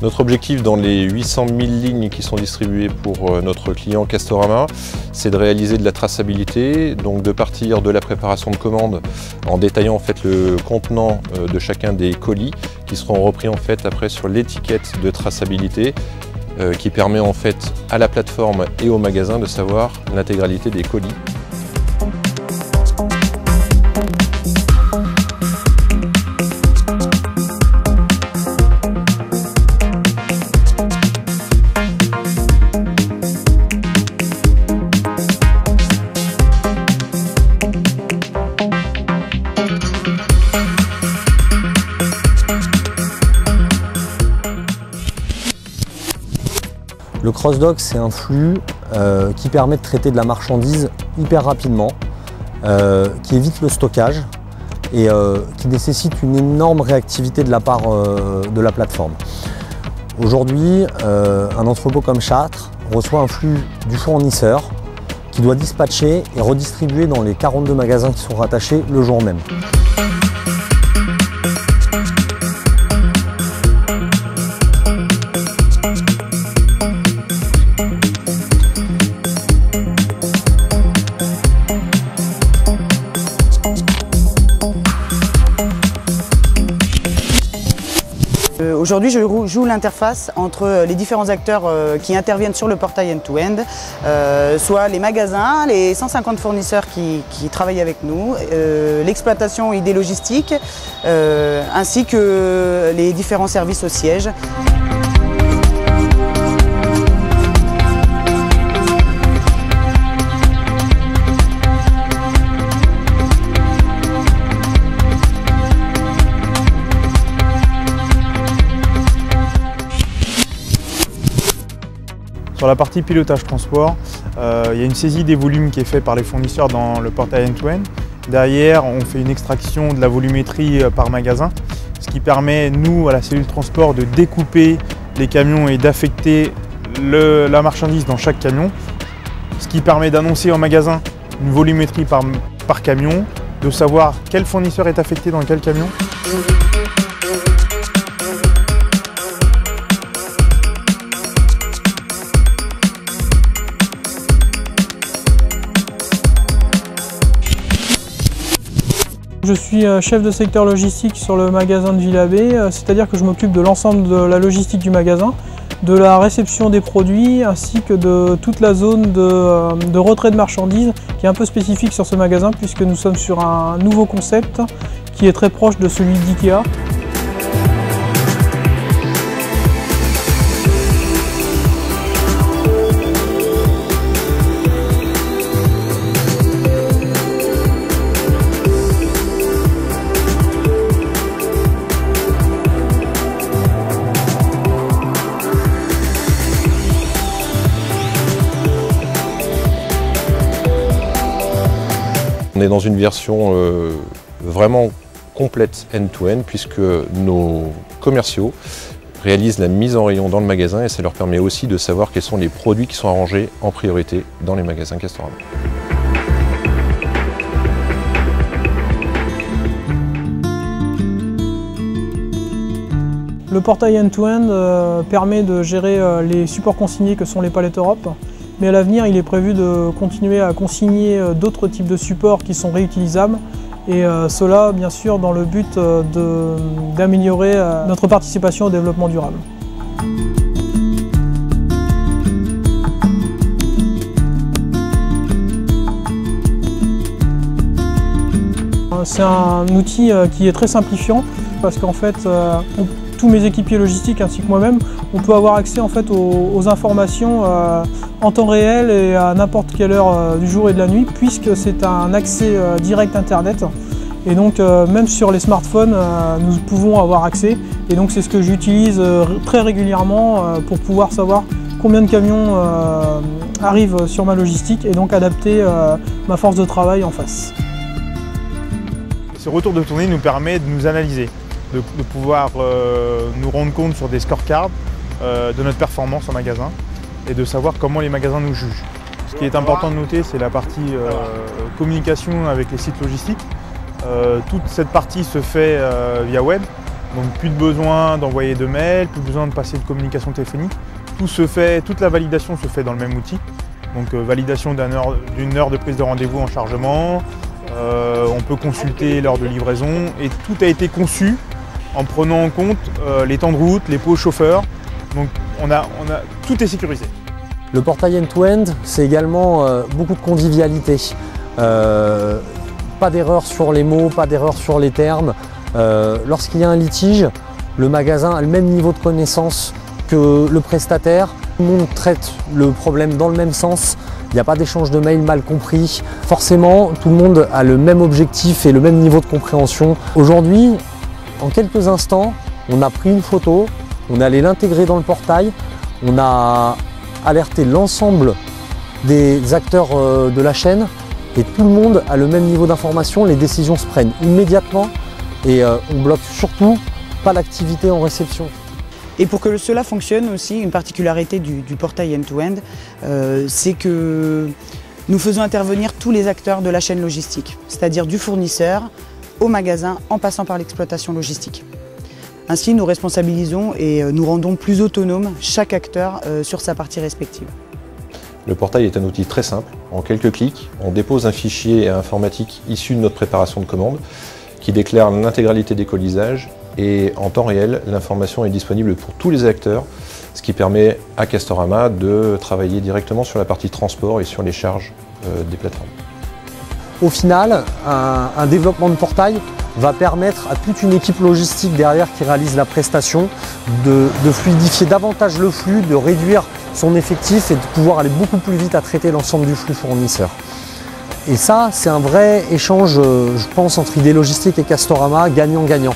Notre objectif dans les 800 000 lignes qui sont distribuées pour notre client Castorama, c'est de réaliser de la traçabilité, donc de partir de la préparation de commande en détaillant en fait le contenant de chacun des colis qui seront repris en fait après sur l'étiquette de traçabilité qui permet en fait à la plateforme et au magasin de savoir l'intégralité des colis. Le cross-dock, c'est un flux qui permet de traiter de la marchandise hyper rapidement, qui évite le stockage et qui nécessite une énorme réactivité de la part de la plateforme. Aujourd'hui, un entrepôt comme Châtres reçoit un flux du fournisseur qui doit dispatcher et redistribuer dans les 42 magasins qui sont rattachés le jour même. Aujourd'hui, je joue l'interface entre les différents acteurs qui interviennent sur le portail end-to-end, soit les magasins, les 150 fournisseurs qui travaillent avec nous, l'exploitation et des logistiques, ainsi que les différents services au siège. Sur la partie pilotage transport, il y a une saisie des volumes qui est faite par les fournisseurs dans le portail end-to-end. Derrière, on fait une extraction de la volumétrie par magasin, ce qui permet, nous, à la cellule transport, de découper les camions et d'affecter la marchandise dans chaque camion, ce qui permet d'annoncer en magasin une volumétrie par camion, de savoir quel fournisseur est affecté dans quel camion. Je suis chef de secteur logistique sur le magasin de Villabé, c'est-à-dire que je m'occupe de l'ensemble de la logistique du magasin, de la réception des produits ainsi que de toute la zone de retrait de marchandises qui est un peu spécifique sur ce magasin puisque nous sommes sur un nouveau concept qui est très proche de celui d'IKEA. On est dans une version vraiment complète end-to-end puisque nos commerciaux réalisent la mise en rayon dans le magasin et ça leur permet aussi de savoir quels sont les produits qui sont rangés en priorité dans les magasins Castorama. Le portail end-to-end permet de gérer les supports consignés que sont les palettes Europe. Mais à l'avenir, il est prévu de continuer à consigner d'autres types de supports qui sont réutilisables et cela, bien sûr, dans le but d'améliorer notre participation au développement durable. C'est un outil qui est très simplifiant parce qu'en fait, tous mes équipiers logistiques ainsi que moi-même, on peut avoir accès en fait aux informations en temps réel et à n'importe quelle heure du jour et de la nuit puisque c'est un accès direct internet et donc même sur les smartphones nous pouvons avoir accès et donc c'est ce que j'utilise très régulièrement pour pouvoir savoir combien de camions arrivent sur ma logistique et donc adapter ma force de travail en face. Ce retour de tournée nous permet de nous analyser, de pouvoir nous rendre compte sur des scorecards de notre performance en magasin et de savoir comment les magasins nous jugent. Ce qui est important de noter, c'est la partie communication avec les sites logistiques. Toute cette partie se fait via web, Donc plus de besoin d'envoyer de mails, plus besoin de passer de communication téléphonique. Toute la validation se fait dans le même outil. Donc validation d'une heure de prise de rendez-vous en chargement, on peut consulter l'heure de livraison et tout a été conçu en prenant en compte les temps de route, les pauses chauffeurs. Donc tout est sécurisé. Le portail end-to-end, c'est également beaucoup de convivialité. Pas d'erreur sur les mots, pas d'erreur sur les termes. Lorsqu'il y a un litige, le magasin a le même niveau de connaissance que le prestataire. Tout le monde traite le problème dans le même sens. Il n'y a pas d'échange de mails mal compris. Forcément, tout le monde a le même objectif et le même niveau de compréhension. Aujourd'hui, en quelques instants, on a pris une photo, on est allé l'intégrer dans le portail, on a alerté l'ensemble des acteurs de la chaîne et tout le monde a le même niveau d'information. Les décisions se prennent immédiatement et on bloque surtout pas l'activité en réception. Et pour que cela fonctionne aussi, une particularité du portail end-to-end, c'est que nous faisons intervenir tous les acteurs de la chaîne logistique, c'est-à-dire du fournisseur au magasin en passant par l'exploitation logistique. Ainsi, nous responsabilisons et nous rendons plus autonomes chaque acteur sur sa partie respective. Le portail est un outil très simple. En quelques clics, on dépose un fichier informatique issu de notre préparation de commande qui déclare l'intégralité des colisages et en temps réel, l'information est disponible pour tous les acteurs, ce qui permet à Castorama de travailler directement sur la partie transport et sur les charges des plateformes. Au final, un développement de portail va permettre à toute une équipe logistique derrière qui réalise la prestation de fluidifier davantage le flux, de réduire son effectif et de pouvoir aller beaucoup plus vite à traiter l'ensemble du flux fournisseur. Et ça, c'est un vrai échange, je pense, entre ID Logistique et Castorama, gagnant-gagnant.